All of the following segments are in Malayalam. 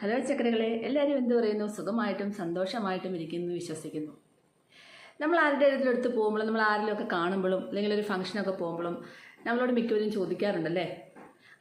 ഹലോ ചക്കരകളെ, എല്ലാവരും എന്ത് പറയുന്നു? സുഖമായിട്ടും സന്തോഷമായിട്ടും ഇരിക്കുന്നു വിശ്വസിക്കുന്നു. നമ്മൾ ആരുടെ അടുത്ത് പോകുമ്പോഴും നമ്മൾ ആരെങ്കിലുമൊക്കെ കാണുമ്പോഴും അല്ലെങ്കിൽ ഒരു ഫംഗ്ഷനൊക്കെ പോകുമ്പോഴും നമ്മളോട് മിക്കവരും ചോദിക്കാറുണ്ടല്ലേ,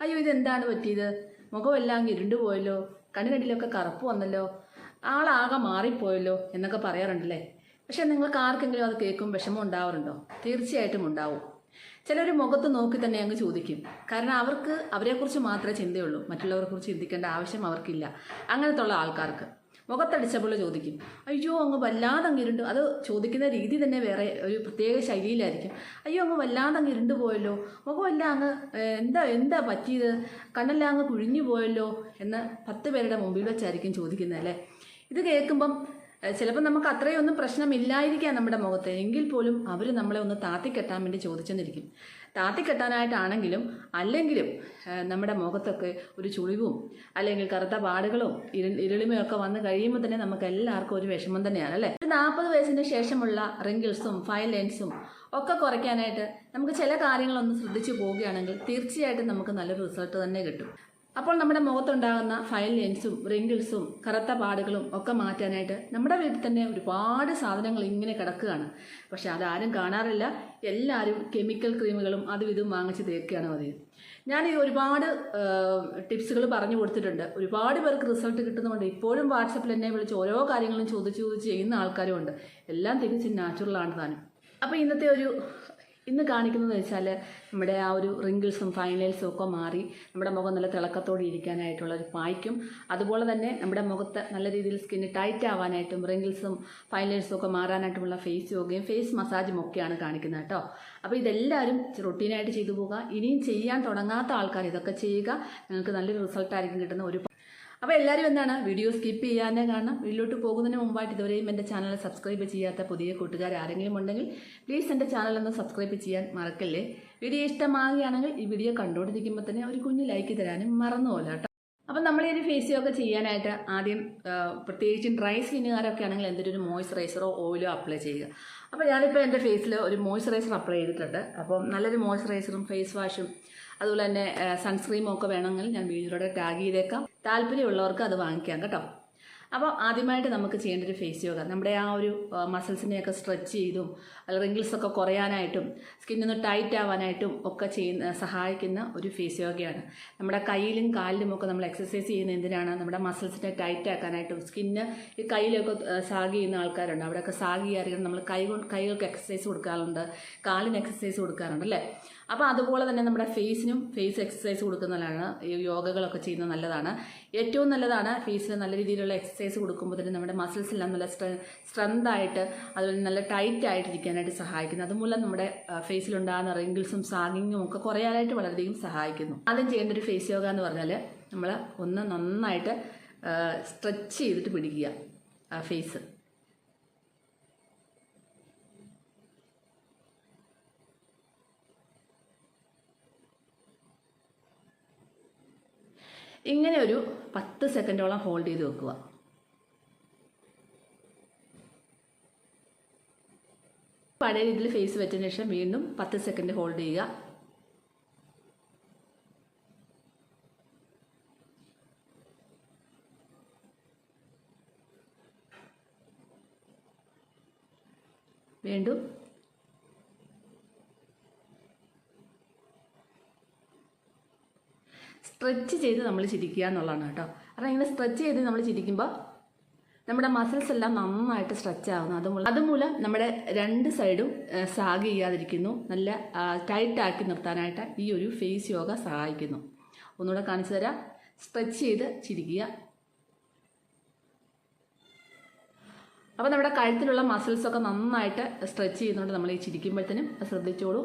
അയ്യോ ഇതെന്താണ് പറ്റിയത്, മുഖമെല്ലാം ഇരുണ്ടു പോയല്ലോ, കണ്ണിനടിയിലൊക്കെ കറുപ്പ് വന്നല്ലോ, ആളാകെ മാറിപ്പോയല്ലോ എന്നൊക്കെ പറയാറുണ്ടല്ലേ. പക്ഷെ നിങ്ങൾക്ക് ആർക്കെങ്കിലും അത് കേൾക്കും വിഷമം ഉണ്ടാവാറുണ്ടോ? തീർച്ചയായിട്ടും ഉണ്ടാവും. ചിലർ മുഖത്ത് നോക്കി തന്നെ അങ്ങ് ചോദിക്കും. കാരണം അവർക്ക് അവരെക്കുറിച്ച് മാത്രമേ ചിന്തയുള്ളൂ, മറ്റുള്ളവരെക്കുറിച്ച് ചിന്തിക്കേണ്ട ആവശ്യം അവർക്കില്ല. അങ്ങനത്തെ ഉള്ള ആൾക്കാർക്ക് മുഖത്തടിച്ചപ്പോൾ ചോദിക്കും, അയ്യോ അങ്ങ് വല്ലാതെ അങ്ങ് ഇരുണ്ടു. അത് ചോദിക്കുന്ന രീതി തന്നെ വേറെ ഒരു പ്രത്യേക ശൈലിയിലായിരിക്കും. അയ്യോ അങ്ങ് വല്ലാതെ അങ്ങ് ഇരുണ്ടു പോയല്ലോ, മുഖമെല്ലാം അങ്ങ് എന്താ പറ്റിയത്, കണ്ണെല്ലാം അങ്ങ് കുഴിഞ്ഞു പോയല്ലോ എന്ന് 10 പേരുടെ മുമ്പിൽ വെച്ചായിരിക്കും ചോദിക്കുന്നത് അല്ലേ. ഇത് കേൾക്കുമ്പം ചിലപ്പോൾ നമുക്ക് അത്രയൊന്നും പ്രശ്നമില്ലായിരിക്കാം നമ്മുടെ മുഖത്ത്, എങ്കിൽ പോലും അവർ നമ്മളെ ഒന്ന് താത്തിക്കെട്ടാൻ വേണ്ടി ചോദിച്ചെന്നിരിക്കും. താത്തിക്കെട്ടാനായിട്ടാണെങ്കിലും അല്ലെങ്കിലും നമ്മുടെ മുഖത്തൊക്കെ ഒരു ചുളിവും അല്ലെങ്കിൽ കറുത്ത പാടുകളും ഇരുളിമയൊക്കെ വന്നു കഴിയുമ്പോൾ തന്നെ നമുക്ക് എല്ലാവർക്കും ഒരു വിഷമം തന്നെയാണ് അല്ലേ. 40 വയസ്സിന് ശേഷമുള്ള റിങ്കിൾസും ഫൈൻ ലൈൻസും ഒക്കെ കുറയ്ക്കാനായിട്ട് നമുക്ക് ചില കാര്യങ്ങളൊന്ന് ശ്രദ്ധിച്ചു പോവുകയാണെങ്കിൽ തീർച്ചയായിട്ടും നമുക്ക് നല്ലൊരു റിസൾട്ട് തന്നെ കിട്ടും. അപ്പോൾ നമ്മുടെ മുഖത്തുണ്ടാകുന്ന ഫൈൻ ലൈൻസും റിങ്കിൾസും കറുത്ത പാടുകളും ഒക്കെ മാറ്റാനായിട്ട് നമ്മുടെ വീട്ടിൽ തന്നെ ഒരുപാട് സാധനങ്ങൾ ഇങ്ങനെ കിടക്കുകയാണ്. പക്ഷെ അതാരും കാണാറില്ല. എല്ലാവരും കെമിക്കൽ ക്രീമുകളും അതും ഇതും വാങ്ങിച്ച് തേക്കുകയാണ് മതി. ഞാൻ ഈ ഒരുപാട് ടിപ്സുകൾ പറഞ്ഞു കൊടുത്തിട്ടുണ്ട്. ഒരുപാട് പേർക്ക് റിസൾട്ട് കിട്ടുന്നുണ്ട്. ഇപ്പോഴും വാട്സപ്പിൽ എന്നെ വിളിച്ച് ഓരോ കാര്യങ്ങളും ചോദിച്ച് ചെയ്യുന്ന ആൾക്കാരും ഉണ്ട്. എല്ലാം തികച്ചും നാച്ചുറലാണ് താനും. അപ്പോൾ ഇന്ന് കാണിക്കുന്നത് വെച്ചാൽ നമ്മുടെ ആ ഒരു റിങ്കിൾസും ഫൈൻ ലൈൻസും ഒക്കെ മാറി നമ്മുടെ മുഖം നല്ല തിളക്കത്തോടെ ഇരിക്കാനായിട്ടുള്ള ഒരു പായ്ക്കും, അതുപോലെ തന്നെ നമ്മുടെ മുഖത്ത് നല്ല രീതിയിൽ സ്കിന്ന് ടൈറ്റ് ആവാനായിട്ടും റിങ്കിൾസും ഫൈൻ ലൈൻസും ഒക്കെ മാറാനായിട്ടുമുള്ള ഫേസ് യോഗയും ഫേസ് മസാജും ഒക്കെയാണ് കാണിക്കുന്നത് കേട്ടോ. അപ്പോൾ ഇതെല്ലാവരും റൊട്ടീനായിട്ട് ചെയ്തു പോകുക. ഇനിയും ചെയ്യാൻ തുടങ്ങാത്ത ആൾക്കാർ ഇതൊക്കെ ചെയ്യുക. നിങ്ങൾക്ക് നല്ലൊരു റിസൾട്ടായിരിക്കും കിട്ടുന്ന. അപ്പോൾ എല്ലാവരും എന്താണ് വീഡിയോ സ്കിപ്പ് ചെയ്യാനേ കാണണം. വീട്ടിലോട്ട് പോകുന്നതിന് മുമ്പായിട്ട് ഇതുവരെയും എൻ്റെ ചാനൽ സബ്സ്ക്രൈബ് ചെയ്യാത്ത പുതിയ കൂട്ടുകാർ ആരെങ്കിലും ഉണ്ടെങ്കിൽ പ്ലീസ് എൻ്റെ ചാനലൊന്ന് സബ്സ്ക്രൈബ് ചെയ്യാൻ മറക്കല്ലേ. വീഡിയോ ഇഷ്ടമാകുകയാണെങ്കിൽ ഈ വീഡിയോ കണ്ടുകൊണ്ടിരിക്കുമ്പോൾ തന്നെ ഒരു കുഞ്ഞ് ലൈക്ക് തരാനും മറന്നുപോല കേട്ടോ. അപ്പം നമ്മൾ ഈ ഒരു ഫേസ് യോഗ ചെയ്യാനായിട്ട് ആദ്യം പ്രത്യേകിച്ചും ഡ്രൈ സ്കിന്നുകാരൊക്കെ ആണെങ്കിൽ എന്തൊരു മോയ്സ്ചറൈസറോ ഓയിലോ അപ്ലൈ ചെയ്യുക. അപ്പോൾ ഞാനിപ്പോൾ എൻ്റെ ഫേസിൽ ഒരു മോയ്സ്ചറൈസർ അപ്ലൈ ചെയ്തിട്ടുണ്ട്. അപ്പം നല്ലൊരു മോയ്സ്ചറൈസറും ഫേസ് വാഷും അതുപോലെ തന്നെ സൺസ്ക്രീമും ഒക്കെ വേണമെങ്കിൽ ഞാൻ വീഡിയോയുടെ ടാഗ് ചെയ്തേക്കാം. താല്പര്യമുള്ളവർക്ക് അത് വാങ്ങിക്കാം കേട്ടോ. അപ്പോൾ ആദ്യമായിട്ട് നമുക്ക് ചെയ്യേണ്ട ഒരു ഫേസ് യോഗ നമ്മുടെ ആ ഒരു മസിൽസിനെയൊക്കെ സ്ട്രെച്ച് ചെയ്തും റിങ്കിൾസൊക്കെ കുറയാനായിട്ടും സ്കിന്നൊന്ന് ടൈറ്റ് ആവാനായിട്ടും ഒക്കെ സഹായിക്കുന്ന ഒരു ഫേസ് യോഗയാണ്. നമ്മുടെ കയ്യിലും കാലിലും ഒക്കെ നമ്മൾ എക്സസൈസ് ചെയ്യുന്ന എന്തിനാണ്? നമ്മുടെ മസിൽസിനെ ടൈറ്റ് ആക്കാനായിട്ടും. സ്കിന്ന് ഈ കയ്യിലൊക്കെ സാഗ് ചെയ്യുന്ന ആൾക്കാരുണ്ട്. അവിടെയൊക്കെ സാഗ് ചെയ്യാറില്ല. നമ്മൾ കൈകൾക്ക് എക്സസൈസ് കൊടുക്കാറുണ്ട്, കാലിന് എക്സസൈസ് കൊടുക്കാറുണ്ട് അല്ലേ. അപ്പോൾ അതുപോലെ തന്നെ നമ്മുടെ ഫേസിനും ഫേസ് എക്സസൈസ് കൊടുക്കുന്നതാണ്. ഈ യോഗകളൊക്കെ ചെയ്യുന്നത് നല്ലതാണ്. ഏറ്റവും നല്ലതാണ് ഫേസിൽ നല്ല രീതിയിലുള്ള എക്സസൈസ് കൊടുക്കുമ്പോൾ തന്നെ നമ്മുടെ മസിൽസ് എല്ലാം നല്ല സ്ട്രെങ്ത് ആയിട്ട് അതുപോലെ നല്ല ടൈറ്റ് ആയിട്ടിരിക്കാനായിട്ട് സഹായിക്കുന്നു. അതുമൂലം നമ്മുടെ ഫേസിലുണ്ടാകുന്ന റിങ്കിൾസും സാഗിങ്ങും ഒക്കെ കുറയാനായിട്ട് വളരെയധികം സഹായിക്കുന്നു. ആദ്യം ചെയ്യേണ്ട ഒരു ഫേസ് യോഗ എന്ന് പറഞ്ഞാൽ നമ്മൾ ഒന്ന് നന്നായിട്ട് സ്ട്രെച്ച് ചെയ്തിട്ട് പിടിക്കുക ഫേസ്. ഇങ്ങനെ ഒരു 10 സെക്കൻഡോളം ഹോൾഡ് ചെയ്ത് വെക്കുക. പഴയ രീതിയിൽ ഫേസ് വെച്ചതിന് ശേഷം വീണ്ടും 10 സെക്കൻഡ് ഹോൾഡ് ചെയ്യുക. വീണ്ടും സ്ട്രെച്ച് ചെയ്ത് നമ്മൾ ചിരിക്കുക എന്നുള്ളതാണ് കേട്ടോ. കാരണം ഇങ്ങനെ സ്ട്രെച്ച് ചെയ്ത് നമ്മൾ ചിരിക്കുമ്പോൾ നമ്മുടെ മസിൽസ് എല്ലാം നന്നായിട്ട് സ്ട്രെച്ച് ആകുന്നു. അതുമൂലം നമ്മുടെ 2 സൈഡും സാഗ് ചെയ്യാതിരിക്കുന്നു. നല്ല ടൈറ്റ് ആക്കി നിർത്താനായിട്ട് ഈ ഒരു ഫേസ് യോഗ സഹായിക്കുന്നു. ഒന്നുകൂടെ കാണിച്ചു തരാം. സ്ട്രെച്ച് ചെയ്ത് ചിരിക്കുക. അപ്പോൾ നമ്മുടെ കഴുത്തിലുള്ള മസിൽസൊക്കെ നന്നായിട്ട് സ്ട്രെച്ച് ചെയ്യുന്നുണ്ട് നമ്മൾ ഈ ചിരിക്കുമ്പോഴത്തേനും. ശ്രദ്ധിച്ചോളൂ.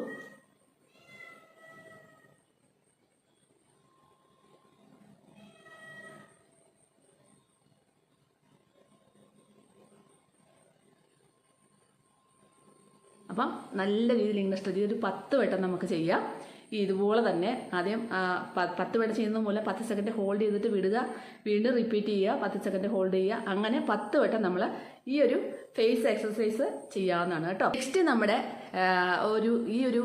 അപ്പം നല്ല രീതിയിൽ ഇങ്ങനെ സ്ട്രെച്ച് ചെയ്ത് ഒരു 10 വട്ടം നമുക്ക് ചെയ്യാം. ഇതുപോലെ തന്നെ ആദ്യം 10 വട്ടം ചെയ്യുന്ന പോലെ 10 സെക്കൻഡ് ഹോൾഡ് ചെയ്തിട്ട് വിടുക, വീണ്ടും റിപ്പീറ്റ് ചെയ്യുക, 10 സെക്കൻഡ് ഹോൾഡ് ചെയ്യുക. അങ്ങനെ 10 വട്ടം നമ്മൾ ഈ ഒരു ഫേസ് എക്സസൈസ് ചെയ്യാവുന്നതാണ് കേട്ടോ. നെക്സ്റ്റ് നമ്മുടെ ഈ ഒരു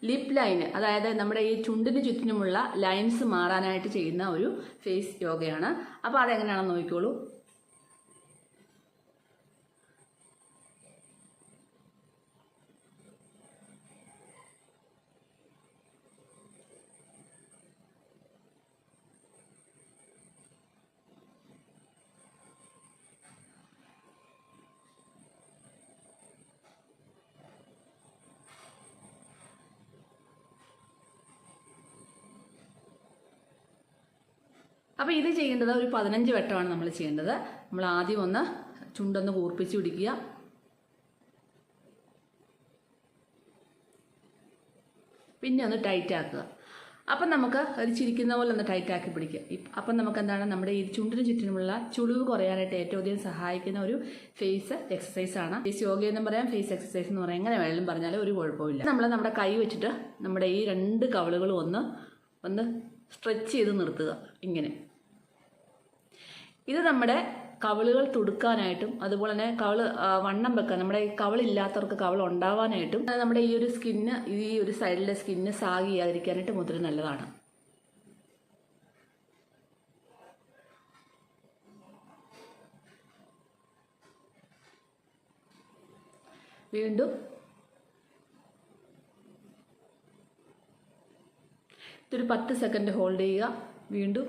ലിപ്പ് ലൈന്, അതായത് നമ്മുടെ ഈ ചുണ്ടിന് ചുറ്റിനുമുള്ള ലൈൻസ് മാറാനായിട്ട് ചെയ്യുന്ന ഒരു ഫേസ് യോഗയാണ്. അപ്പോൾ അതെങ്ങനെയാണെന്ന് നോക്കിക്കോളൂ. അപ്പോൾ ഇത് ചെയ്യേണ്ടത് ഒരു 15 വട്ടമാണ് നമ്മൾ ചെയ്യേണ്ടത്. നമ്മൾ ആദ്യം ഒന്ന് ചുണ്ടൊന്ന് കൂർപ്പിച്ച് പിടിക്കുക. പിന്നെ ഒന്ന് ടൈറ്റ് ആക്കുക. അപ്പം നമുക്ക് ഒരു ചിരിക്കുന്ന പോലെ ഒന്ന് ടൈറ്റ് ആക്കി പിടിക്കുക. അപ്പം നമുക്ക് എന്താണ്, നമ്മുടെ ഈ ചുണ്ടിന് ചുറ്റിനുമുള്ള ചുളിവ് കുറയാനായിട്ട് ഏറ്റവും അധികം സഹായിക്കുന്ന ഒരു ഫേസ് എക്സസൈസാണ്. ഫേസ് യോഗ എന്നും പറയാം, ഫേസ് എക്സസൈസ് എന്ന് പറയാം, എങ്ങനെ വേണമെങ്കിലും പറഞ്ഞാലും ഒരു കുഴപ്പമില്ല. നമ്മൾ നമ്മുടെ കൈ വെച്ചിട്ട് നമ്മുടെ ഈ 2 കവിളുകളും ഒന്ന് സ്ട്രെച്ച് ചെയ്ത് നിർത്തുക. ഇങ്ങനെ ഇത് നമ്മുടെ കവിളുകൾ തുടുക്കാനായിട്ടും അതുപോലെ തന്നെ വണ്ണം വെക്കാൻ, നമ്മുടെ ഈ കവിളില്ലാത്തവർക്ക് കവിൾ ഉണ്ടാവാനായിട്ടും നമ്മുടെ ഈ ഒരു സ്കിന്ന്, ഈ ഒരു സൈഡിലെ സ്കിന്ന് സാഗ് ചെയ്യാതിരിക്കാനായിട്ടും ഒത്തിരി നല്ലതാണ്. വീണ്ടും ഇതൊരു 10 സെക്കൻഡ് ഹോൾഡ് ചെയ്യുക. വീണ്ടും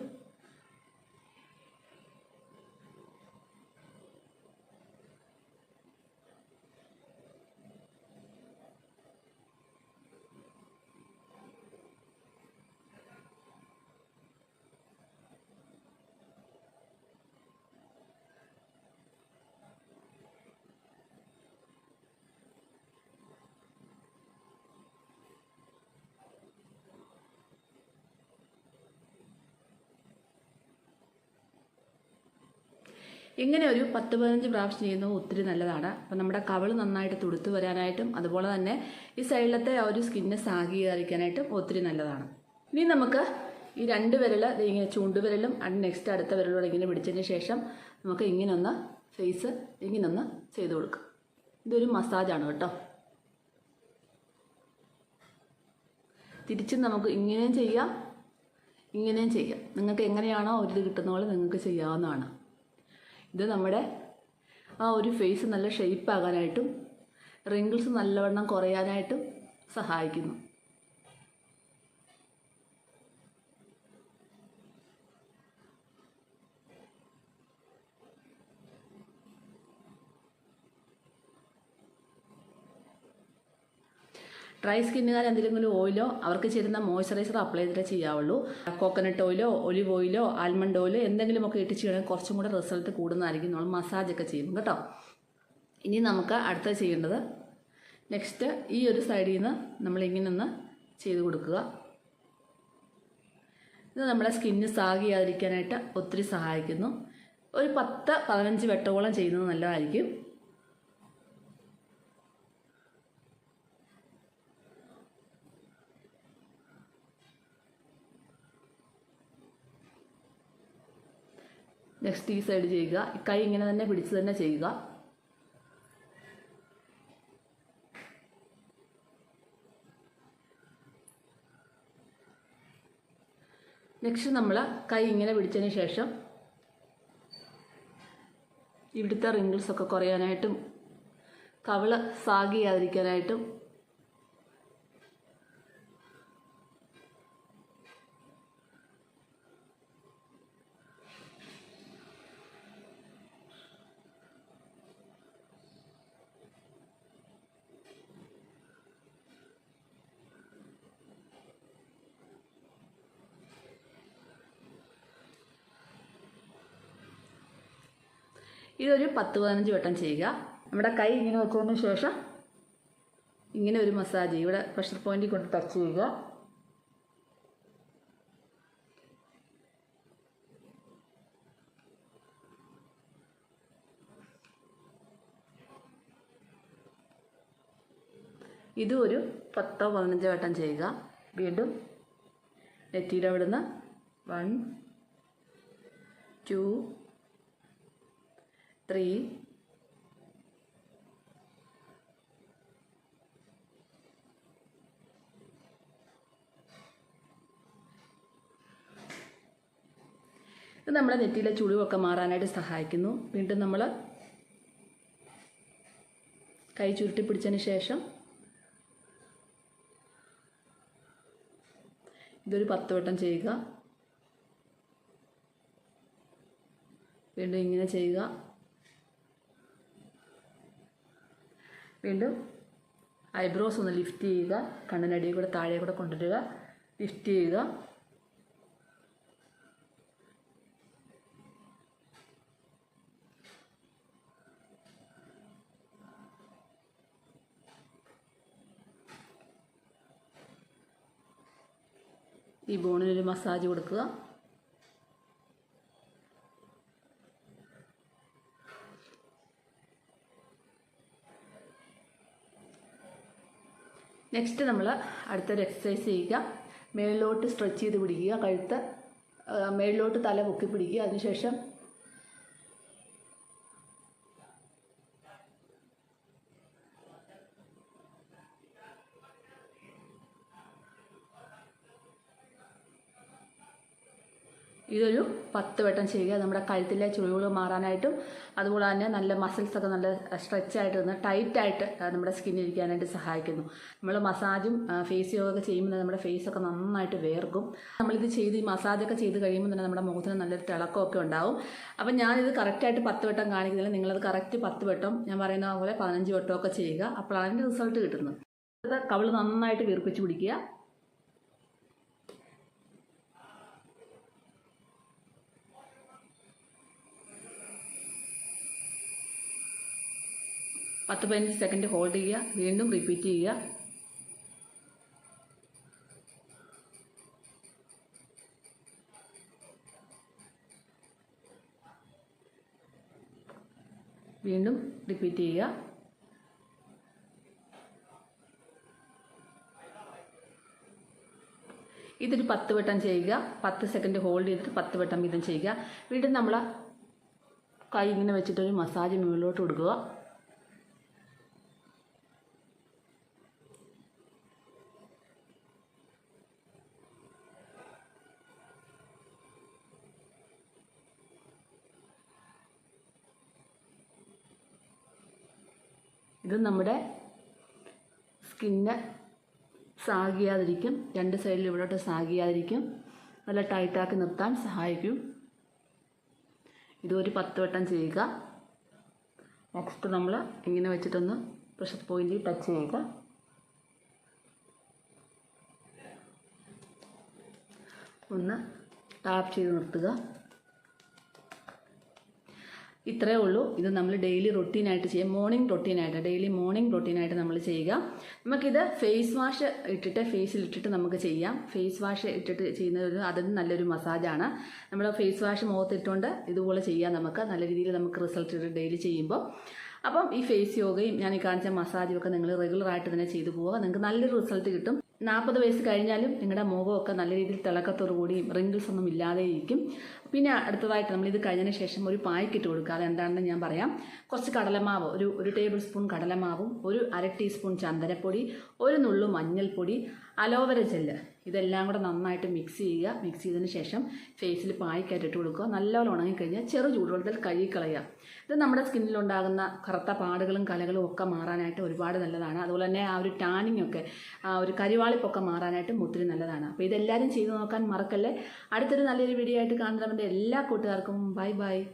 ഇങ്ങനെ ഒരു 10-15 പ്രാവശ്യം ചെയ്യുന്നത് ഒത്തിരി നല്ലതാണ്. അപ്പം നമ്മുടെ കവിൾ നന്നായിട്ട് തുടുത്ത് വരാനായിട്ടും അതുപോലെ തന്നെ ഈ സൈഡിലത്തെ ആ ഒരു സ്കിന്ന് സാഗ് ചെയ്യാതിരിക്കാനായിട്ടും ഒത്തിരി നല്ലതാണ്. ഇനി നമുക്ക് ഈ 2 വിരൽ ഇങ്ങനെ ചൂണ്ടുവിരലും നെക്സ്റ്റ് അടുത്ത വിരലോടെ ഇങ്ങനെ പിടിച്ചതിന് ശേഷം നമുക്ക് ഇങ്ങനൊന്ന് ഫേസ് ഇങ്ങനൊന്ന് ചെയ്ത് കൊടുക്കാം. ഇതൊരു മസാജാണ് കേട്ടോ. തിരിച്ചും നമുക്ക് ഇങ്ങനെയും ചെയ്യാം, ഇങ്ങനെയും ചെയ്യാം. നിങ്ങൾക്ക് എങ്ങനെയാണോ ഒരു കിട്ടുന്ന പോലെ നിങ്ങൾക്ക് ചെയ്യാവുന്നതാണ്. ഇത് നമ്മുടെ ആ ഒരു ഫേസ് നല്ല ഷേപ്പ് ആകാനായിട്ടും റിങ്കിൾസ് നല്ലവണ്ണം കുറയാനായിട്ടും സഹായിക്കുന്നു. ഡ്രൈ സ്കിന്നുകാർ എന്തെങ്കിലും ഓയിലോ അവർക്ക് ചേരുന്ന മോയ്സ്ചറൈസർ അപ്ലൈ ചെയ്തിട്ടേ ചെയ്യാവുള്ളൂ. കോക്കനട്ട് ഓയിലോ ഒലിവ് ഓയിലോ ആൽമണ്ട് ഓയിലോ എന്തെങ്കിലുമൊക്കെ ഇട്ട് ചെയ്യണമെങ്കിൽ കുറച്ചും കൂടെ റിസൾട്ട് കൂടുന്നതായിരിക്കും നമ്മൾ മസാജൊക്കെ ചെയ്യും കേട്ടോ. ഇനി നമുക്ക് അടുത്ത ചെയ്യേണ്ടത് നെക്സ്റ്റ് ഈ ഒരു സൈഡിൽ നിന്ന് നമ്മളിങ്ങനെ ഒന്ന് ചെയ്ത് കൊടുക്കുക. ഇത് നമ്മുടെ സ്കിന്ന് സാഗ് ചെയ്യാതിരിക്കാനായിട്ട് ഒത്തിരി സഹായിക്കുന്നു. ഒരു 10-15 വട്ടോളം ചെയ്യുന്നത് നല്ലതായിരിക്കും. നെക്സ്റ്റ് ഈ സൈഡ് ചെയ്യുക. കൈ ഇങ്ങനെ തന്നെ പിടിച്ച് തന്നെ ചെയ്യുക. നെക്സ്റ്റ് നമ്മൾ കൈ ഇങ്ങനെ പിടിച്ചതിന് ശേഷം ഇവിടുത്തെ റിങ്കിൾസൊക്കെ കുറയാനായിട്ടും കവിള് സാഗ് ചെയ്യാതിരിക്കാനായിട്ടും ഇതൊരു 10-15 വട്ടം ചെയ്യുക. നമ്മുടെ കൈ ഇങ്ങനെ വെച്ചതിന് ശേഷം ഇങ്ങനെ ഒരു മസാജ് ഇവിടെ പ്രഷർ പോയിന്റിൽ കൊണ്ട് ടച്ച് ചെയ്യുക. ഇതും ഒരു 10-15 വട്ടം ചെയ്യുക. വീണ്ടും നെറ്റിയുടെ അവിടുന്ന് 1 2 3 4 ഇത് നമ്മുടെ നെറ്റിയിലെ ചുളിവൊക്കെ മാറാനായിട്ട് സഹായിക്കുന്നു. വീണ്ടും നമ്മൾ കൈ ചുരുട്ടി പിടിച്ചതിന് ശേഷം ഇതൊരു 10 വട്ടം ചെയ്യുക. വീണ്ടും ഇങ്ങനെ ചെയ്യുക. വീണ്ടും ഐബ്രോസ് ഒന്ന് ലിഫ്റ്റ് ചെയ്യുക. കണ്ണിനടിയിൽ കൂടെ താഴെ കൂടെ കൊണ്ടുവരിക. ലിഫ്റ്റ് ചെയ്യുക. ഈ ബോണിനൊരു മസാജ് കൊടുക്കുക. നെക്സ്റ്റ് നമ്മൾ അടുത്തൊരു എക്സസൈസ് ചെയ്യുക. മേളിലോട്ട് സ്ട്രെച്ച് ചെയ്ത് പിടിക്കുക. കഴുത്ത് മേളിലോട്ട് തല പൊക്കി പിടിക്കുക. അതിനുശേഷം ഇതൊരു 10 വട്ടം ചെയ്യുക. നമ്മുടെ കഴുത്തിലെ ചുളിവുകൾ മാറാനായിട്ടും അതുപോലെ തന്നെ നല്ല മസിൽസൊക്കെ നല്ല സ്ട്രെച്ചായിട്ട് നിന്ന് ടൈറ്റായിട്ട് നമ്മുടെ സ്കിന്നിരിക്കാനായിട്ട് സഹായിക്കുന്നു. നമ്മൾ മസാജും ഫേസ് യോഗയൊക്കെ ചെയ്യുമ്പോൾ നമ്മുടെ ഫേസൊക്കെ നന്നായിട്ട് വേർക്കും. നമ്മളിത് ചെയ്ത് ഈ മസാജൊക്കെ ചെയ്ത് കഴിയുമ്പോൾ തന്നെ നമ്മുടെ മുഖത്തിന് നല്ലൊരു തിളക്കമൊക്കെ ഉണ്ടാവും. അപ്പം ഞാനിത് കറക്റ്റായിട്ട് 10 വട്ടം കാണിക്കുന്നില്ല. നിങ്ങളത് കറക്റ്റ് 10 വട്ടം ഞാൻ പറയുന്ന പോലെ 15 വട്ടമൊക്കെ ചെയ്യുക. അപ്പോഴാണ് അതിൻ്റെ റിസൾട്ട് കിട്ടുന്നത്. കവിൾ നന്നായിട്ട് വീർപ്പിച്ച് പിടിക്കുക. പത്ത് 15 സെക്കൻഡ് ഹോൾഡ് ചെയ്യുക. വീണ്ടും റിപ്പീറ്റ് ചെയ്യുക. വീണ്ടും റിപ്പീറ്റ് ചെയ്യുക. ഇതൊരു 10 വട്ടം ചെയ്യുക. 10 സെക്കൻഡ് ഹോൾഡ് ചെയ്തിട്ട് 10 വട്ടം വീതം ചെയ്യുക. വീണ്ടും നമ്മൾ കൈ ഇങ്ങനെ വെച്ചിട്ടൊരു മസാജ് മുകളിലോട്ട് കൊടുക്കുക. ഇത് നമ്മുടെ സ്കിന്ന് സാഗിയാതിരിക്കും. 2 സൈഡിൽ ഇവിടോട്ട് സാഗിയാതിരിക്കും. നല്ല ടൈറ്റാക്കി നിർത്താൻ സഹായിക്കും. ഇതൊരു 10 വട്ടം ചെയ്യുക. നെക്സ്റ്റ് നമ്മൾ ഇങ്ങനെ വെച്ചിട്ടൊന്ന് പ്രഷർ പോയിന്റിൽ ടച്ച് ചെയ്യുക. ഒന്ന് ടാപ്പ് ചെയ്ത് നിർത്തുക. ഇത്രയേ ഉള്ളൂ. ഇത് നമ്മൾ ഡെയിലി റൊട്ടീനായിട്ട് ചെയ്യാം. ഡെയിലി മോർണിംഗ് റൊട്ടീനായിട്ട് നമ്മൾ ചെയ്യുക. നമുക്കിത് ഫേസ് വാഷ് ഇട്ടിട്ട് ഫേസിലിട്ടിട്ട് നമുക്ക് ചെയ്യാം. ഫേസ് വാഷ് ഇട്ടിട്ട് ചെയ്യുന്നത് അതിന് നല്ലൊരു മസാജാണ്. നമ്മൾ ഫേസ് വാഷ് മുഖത്തിട്ടുകൊണ്ട് ഇതുപോലെ ചെയ്യാം. നമുക്ക് നല്ല രീതിയിൽ നമുക്ക് റിസൾട്ട് ഡെയിലി ചെയ്യുമ്പോൾ. അപ്പം ഈ ഫേസ് യോഗയും ഞാൻ ഈ കാണിച്ച മസാജും ഒക്കെ നിങ്ങൾ റെഗുലറായിട്ട് തന്നെ ചെയ്തു പോവുക. നിങ്ങൾക്ക് നല്ലൊരു റിസൾട്ട് കിട്ടും. 40 വയസ്സ് കഴിഞ്ഞാലും നിങ്ങളുടെ മുഖമൊക്കെ നല്ല രീതിയിൽ തിളക്കത്തോടു കൂടിയും റിങ്കിൾസ് ഒന്നും ഇല്ലാതെ ഇരിക്കും. പിന്നെ അടുത്തതായിട്ട് നമ്മളിത് കഴിഞ്ഞതിന് ശേഷം ഒരു പായ്ക്കിട്ട് കൊടുക്കുക. അതെന്താണെന്ന് ഞാൻ പറയാം. കുറച്ച് കടലമാവ്, ഒരു ടേബിൾ സ്പൂൺ കടലമാവും, ഒരു അര ടീസ്പൂൺ ചന്ദനപ്പൊടി, ഒരു നുള്ളു മഞ്ഞൾപ്പൊടി, അലോവര ജെല്ല്, ഇതെല്ലാം കൂടെ നന്നായിട്ട് മിക്സ് ചെയ്യുക. മിക്സ് ചെയ്തതിന് ശേഷം ഫേസിൽ പായ്ക്കായിട്ട് കൊടുക്കുക. നല്ലപോലെ ഉണങ്ങിക്കഴിഞ്ഞാൽ ചെറു ചൂടുവെള്ളത്തിൽ കഴുകിക്കളയുക. ഇത് നമ്മുടെ സ്കിന്നിലുണ്ടാകുന്ന കറുത്ത പാടുകളും കലകളും ഒക്കെ മാറാനായിട്ട് ഒരുപാട് നല്ലതാണ്. അതുപോലെ തന്നെ ആ ഒരു ടാനിങ് ഒക്കെ, ഒരു കരിവാളിപ്പൊക്കെ മാറാനായിട്ടും ഒത്തിരി നല്ലതാണ്. അപ്പോൾ ഇതെല്ലാവരും ചെയ്തു നോക്കാൻ മറക്കല്ലേ. അടുത്തൊരു നല്ലൊരു വീഡിയോ ആയിട്ട് കാണുന്നവരുടെ എല്ലാ കൂട്ടുകാർക്കും ബൈ ബൈ.